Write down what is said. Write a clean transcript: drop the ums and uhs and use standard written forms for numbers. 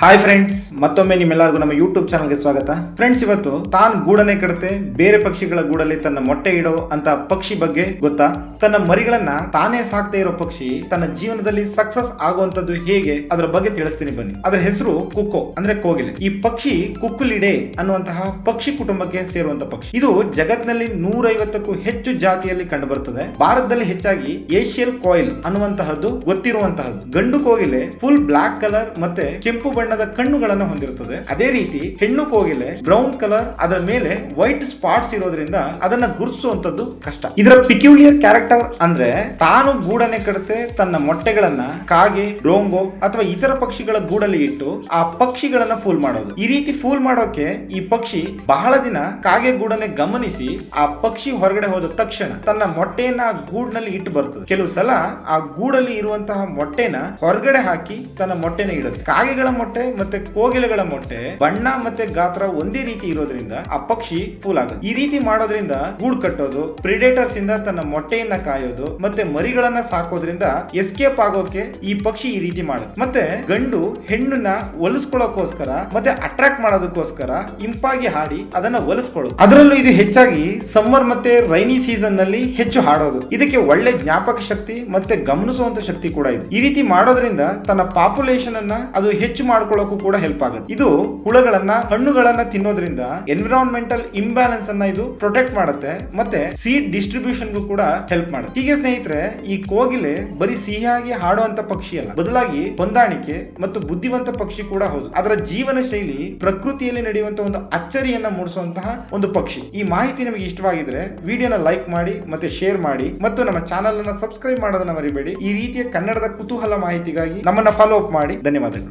Hi friends, ಮತ್ತೊಮ್ಮೆ ನಿಮ್ಮೆಲ್ಲರಿಗೂ ನಮ್ಮ ಯೂಟ್ಯೂಬ್ ಚಾನಲ್ಗೆ ಸ್ವಾಗತ. ಫ್ರೆಂಡ್ಸ್, ಇವತ್ತು ತಾನು ಗೂಡನೆ ಕಡತೆ ಬೇರೆ ಪಕ್ಷಿಗಳ ಗೂಡಲ್ಲಿ ತನ್ನ ಮೊಟ್ಟೆ ಇಡೋ ಅಂತ ಪಕ್ಷಿ ಬಗ್ಗೆ ಗೊತ್ತಾ? ತನ್ನ ಮರಿಗಳನ್ನ ತಾನೇ ಸಾಕ್ತಾ ಇರೋ ಪಕ್ಷಿ ತನ್ನ ಜೀವನದಲ್ಲಿ ಸಕ್ಸಸ್ ಆಗುವಂತದ್ದು ಹೇಗೆ, ಅದರ ಬಗ್ಗೆ ತಿಳಿಸ್ತೀನಿ ಬನ್ನಿ. ಅದರ ಹೆಸರು ಕುಕ್ಕೋ ಅಂದ್ರೆ ಕೋಗಿಲೆ. ಈ ಪಕ್ಷಿ ಕುಕ್ಕುಲಿಡೆ ಅನ್ನುವಂತಹ ಪಕ್ಷಿ ಕುಟುಂಬಕ್ಕೆ ಸೇರುವಂತ ಪಕ್ಷಿ. ಇದು ಜಗತ್ತಿನಲ್ಲಿ 150ಕ್ಕೂ ಹೆಚ್ಚು ಜಾತಿಯಲ್ಲಿ ಕಂಡು ಬರುತ್ತದೆ. ಭಾರತದಲ್ಲಿ ಹೆಚ್ಚಾಗಿ ಏಷಿಯಲ್ ಕಾಯಿಲ್ ಅನ್ನುವಂತಹದ್ದು ಗೊತ್ತಿರುವಂತಹದ್ದು. ಗಂಡು ಕೋಗಿಲೆ ಫುಲ್ ಬ್ಲಾಕ್ ಕಲರ್ ಮತ್ತೆ ಕೆಂಪು ಬಣ್ಣದ ಕಣ್ಣುಗಳನ್ನು ಹೊಂದಿರುತ್ತದೆ. ಅದೇ ರೀತಿ ಹೆಣ್ಣು ಕೋಗಿಲೆ ಬ್ರೌನ್ ಕಲರ್, ಅದರ ಮೇಲೆ ವೈಟ್ ಸ್ಪಾಟ್ಸ್ ಇರೋದ್ರಿಂದ ಅದನ್ನ ಗುರುತಿಸುವಂತದ್ದು ಕಷ್ಟ. ಇದರ ಪಿಕ್ಯುಲಿಯರ್ ಕ್ಯಾರೆಕ್ಟರ್ ಅಂದ್ರೆ ತಾನು ಗೂಡನೆ ಕಡತೆ ತನ್ನ ಮೊಟ್ಟೆಗಳನ್ನ ಕಾಗೆ, ಡೋಂಗೋ ಅಥವಾ ಇತರ ಪಕ್ಷಿಗಳ ಗೂಡಲ್ಲಿ ಇಟ್ಟು ಆ ಪಕ್ಷಿಗಳನ್ನ ಫೂಲ್ ಮಾಡೋದು. ಈ ರೀತಿ ಫೂಲ್ ಮಾಡೋಕೆ ಈ ಪಕ್ಷಿ ಬಹಳ ದಿನ ಕಾಗೆ ಗೂಡನೆ ಗಮನಿಸಿ ಆ ಪಕ್ಷಿ ಹೊರಗಡೆ ಹೋದ ತಕ್ಷಣ ತನ್ನ ಮೊಟ್ಟೆಯನ್ನ ಆ ಗೂಡ್ನಲ್ಲಿ ಇಟ್ಟು ಬರ್ತದೆ. ಕೆಲವು ಸಲ ಆ ಗೂಡಲ್ಲಿ ಇರುವಂತಹ ಮೊಟ್ಟೆನ ಹೊರಗಡೆ ಹಾಕಿ ತನ್ನ ಮೊಟ್ಟೆನ ಇಡುತ್ತೆ. ಕಾಗೆಗಳ ಮೊಟ್ಟೆ ಮತ್ತೆ ಕೋಗಿಲೆಗಳ ಮೊಟ್ಟೆ ಬಣ್ಣ ಮತ್ತೆ ಗಾತ್ರ ಒಂದೇ ರೀತಿ ಇರೋದ್ರಿಂದ ಆ ಪಕ್ಷಿ ಫೂಲ್ ಆಗುತ್ತೆ. ಈ ರೀತಿ ಮಾಡೋದ್ರಿಂದ ಗೂಡು ಕಟ್ಟೋದು, ಪ್ರಿಡೇಟರ್ಸ್ ಇಂದ ತನ್ನ ಮೊಟ್ಟೆಯನ್ನ ಕಾಯೋದು ಮತ್ತೆ ಮರಿಗಳನ್ನ ಸಾಕೋದ್ರಿಂದ ಎಸ್ಕೇಪ್ ಆಗೋಕೆ ಈ ಪಕ್ಷಿ ಈ ರೀತಿ ಮಾಡುತ್ತೆ. ಮತ್ತೆ ಗಂಡು ಹೆಣ್ಣನ್ನ ಒಲಿಸ್ಕೊಳ್ಳೋಕೋಸ್ಕರ ಮತ್ತೆ ಅಟ್ರಾಕ್ಟ್ ಮಾಡೋದಕ್ಕೋಸ್ಕರ ಇಂಪಾಗಿ ಹಾಡಿ ಅದನ್ನ ಒಲಿಸ್ಕೊಳ್ಳೋದು. ಅದರಲ್ಲೂ ಇದು ಹೆಚ್ಚಾಗಿ ಸಮ್ಮರ್ ಮತ್ತೆ ರೈನಿ ಸೀಸನ್ ನಲ್ಲಿ ಹೆಚ್ಚು ಹಾಡೋದು. ಇದಕ್ಕೆ ಒಳ್ಳೆ ಜ್ಞಾಪಕ ಶಕ್ತಿ ಮತ್ತೆ ಗಮನಿಸುವಂತ ಶಕ್ತಿ ಕೂಡ ಇದೆ. ಈ ರೀತಿ ಮಾಡೋದ್ರಿಂದ ತನ್ನ ಪಾಪ್ಯುಲೇಷನ್ ಅನ್ನ ಅದು ಹೆಚ್ಚು ಮಾಡ್ಕೊಳ್ಳೋಕು ಕೂಡ ಹೆಲ್ಪ್ ಆಗುತ್ತೆ. ಇದು ಹುಳಗಳನ್ನ, ಹಣ್ಣುಗಳನ್ನ ತಿನ್ನೋದ್ರಿಂದ ಎನ್ವಿರಾನ್ಮೆಂಟಲ್ ಇಂಬ್ಯಾಲೆನ್ಸ್ ಅನ್ನ ಇದು ಪ್ರೊಟೆಕ್ಟ್ ಮಾಡುತ್ತೆ ಮತ್ತೆ ಸೀಡ್ ಡಿಸ್ಟ್ರಿಬ್ಯೂಷನ್ ಕೂಡ ಹೆಲ್ಪ್ ಮಾಡುತ್ತೆ. ಹೀಗೆ ಸ್ನೇಹಿತರೆ, ಈ ಕೋಗಿಲೆ ಬರೀ ಸಿಹಿಯಾಗಿ ಹಾಡುವಂತ ಪಕ್ಷಿ ಅಲ್ಲ, ಬದಲಾಗಿ ಹೊಂದಾಣಿಕೆ ಮತ್ತು ಬುದ್ಧಿವಂತ ಪಕ್ಷಿ ಕೂಡ ಹೌದು. ಅದರ ಜೀವನ ಶೈಲಿ ಪ್ರಕೃತಿಯಲ್ಲಿ ನಡೆಯುವಂತಹ ಒಂದು ಅಚ್ಚರಿಯನ್ನ ಮೂಡಿಸುವಂತಹ ಒಂದು ಪಕ್ಷಿ. ಈ ಮಾಹಿತಿ ನಿಮಗೆ ಇಷ್ಟವಾಗಿದ್ರೆ ವಿಡಿಯೋನ ಲೈಕ್ ಮಾಡಿ ಮತ್ತೆ ಶೇರ್ ಮಾಡಿ ಮತ್ತು ನಮ್ಮ ಚಾನೆಲ್ ಅನ್ನ ಸಬ್ಸ್ಕ್ರೈಬ್ ಮಾಡೋದನ್ನ ಮರಿಬೇಡಿ. ಈ ರೀತಿಯ ಕನ್ನಡದ ಕುತೂಹಲ ಮಾಹಿತಿಗಾಗಿ ನಮ್ಮನ್ನ ಫಾಲೋ ಅಪ್ ಮಾಡಿ. ಧನ್ಯವಾದಗಳು.